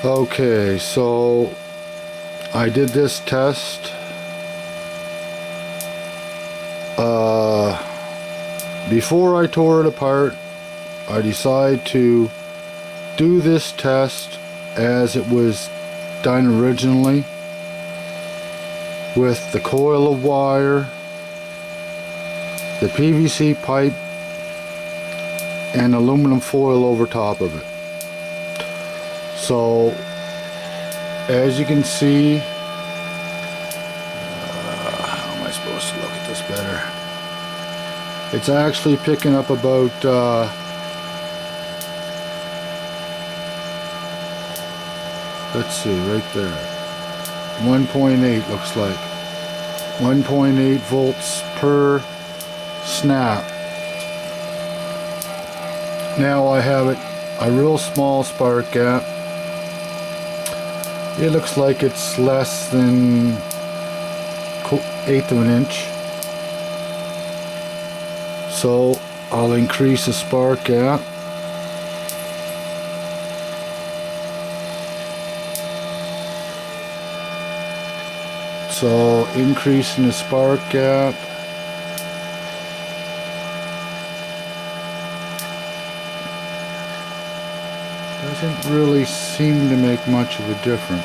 Okay, so I did this test before I tore it apart. I decided to do this test as it was done originally, with the coil of wire, the PVC pipe, and aluminum foil over top of it. So as you can see, how am I supposed to look at this better? It's actually picking up about let's see, right there, 1.8 looks like 1.8 volts per snap. Now I have it a real small spark gap. It looks like it's less than 1/8 of an inch. So I'll increase the spark gap. So increasing the spark gap. Doesn't really seem to make much of a difference.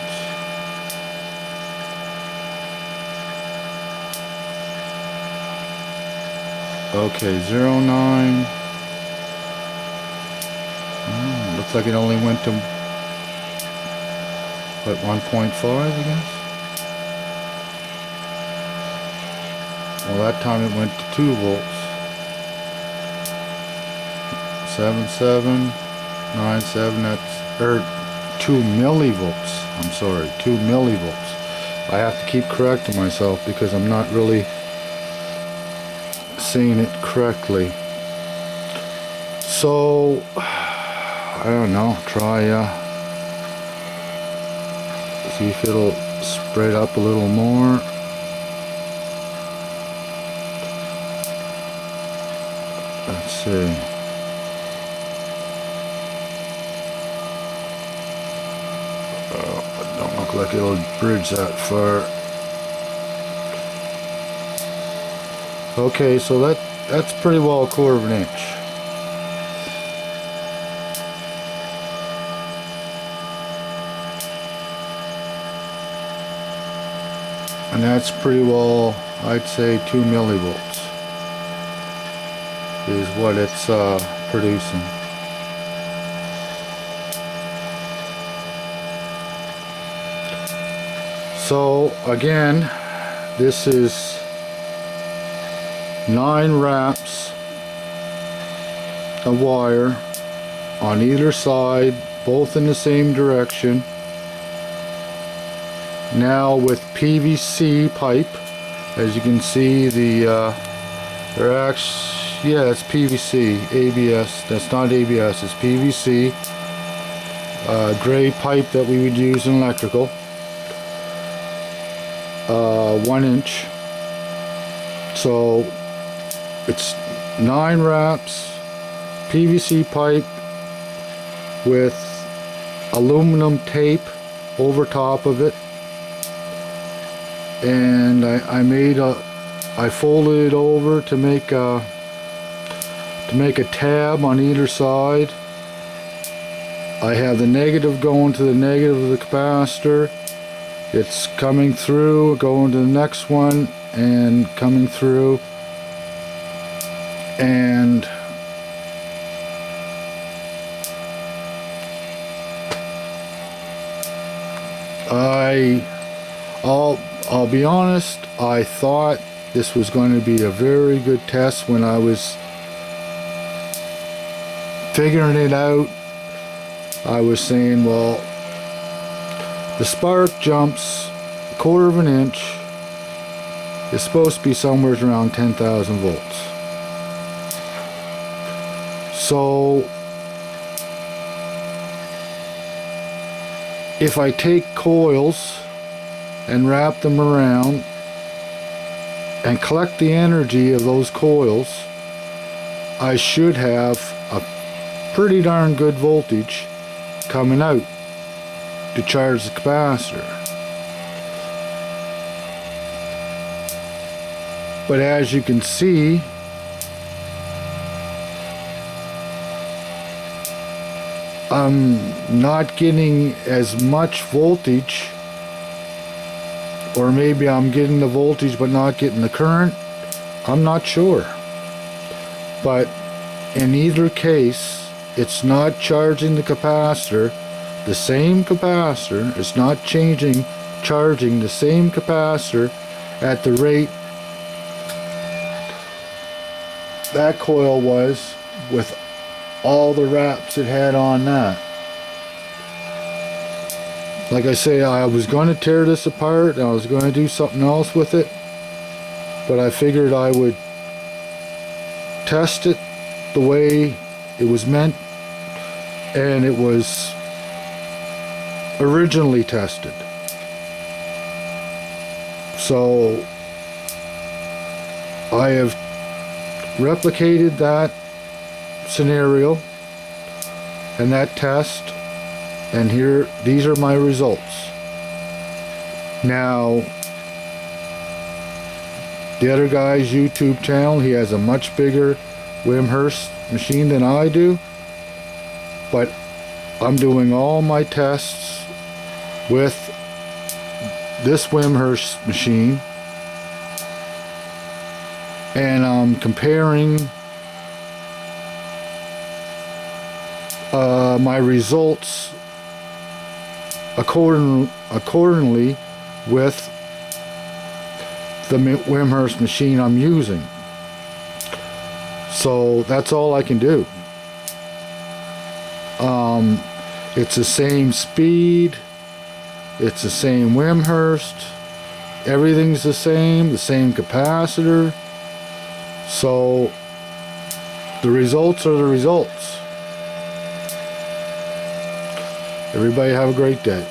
Okay, 0.9. Looks like it only went to what, 1.5, I guess? Well, that time it went to 2 volts. 7797, that's, or 2 millivolts. I'm sorry, 2 millivolts. I have to keep correcting myself because I'm not really saying it correctly. So I don't know, try see if it'll spread up a little more. Let's see. It don't look like it'll bridge that far. Okay, so that's pretty well a 1/4 of an inch. And that's pretty well, I'd say 2 millivolts is what it's producing. So again, this is 9 wraps of wire on either side, both in the same direction. Now with PVC pipe, as you can see, they're actually, yeah, it's PVC, ABS. That's not ABS, it's PVC. Gray pipe that we would use in electrical. 1 inch. So it's 9 wraps, PVC pipe with aluminum tape over top of it. And I folded it over to make a tab on either side. I have the negative going to the negative of the capacitor. It's coming through, going to the next one, and coming through. And I'll be honest, I thought this was going to be a very good test when I was figuring it out. I was saying, well, the spark jumps 1/4 of an inch. It's supposed to be somewhere around 10,000 volts. So if I take coils and wrap them around and collect the energy of those coils, I should have a pretty darn good voltage coming out. to charge the capacitor. But as you can see, I'm not getting as much voltage, or maybe I'm getting the voltage but not getting the current. I'm not sure. But in either case, it's not charging the capacitor. The same capacitor is not charging the same capacitor at the rate that coil was with all the wraps it had on that. Like I say, I was going to tear this apart and I was going to do something else with it, but I figured I would test it the way it was meant, and it was originally tested. So I have replicated that scenario and that test, and here, these are my results. Now, the other guy's YouTube channel, he has a much bigger Wimhurst machine than I do, but I'm doing all my tests with this Wimhurst machine, and I'm comparing my results accordingly with the Wimhurst machine I'm using. So that's all I can do. It's the same speed, it's the same Wimhurst, everything's the same capacitor. So the results are the results. Everybody have a great day.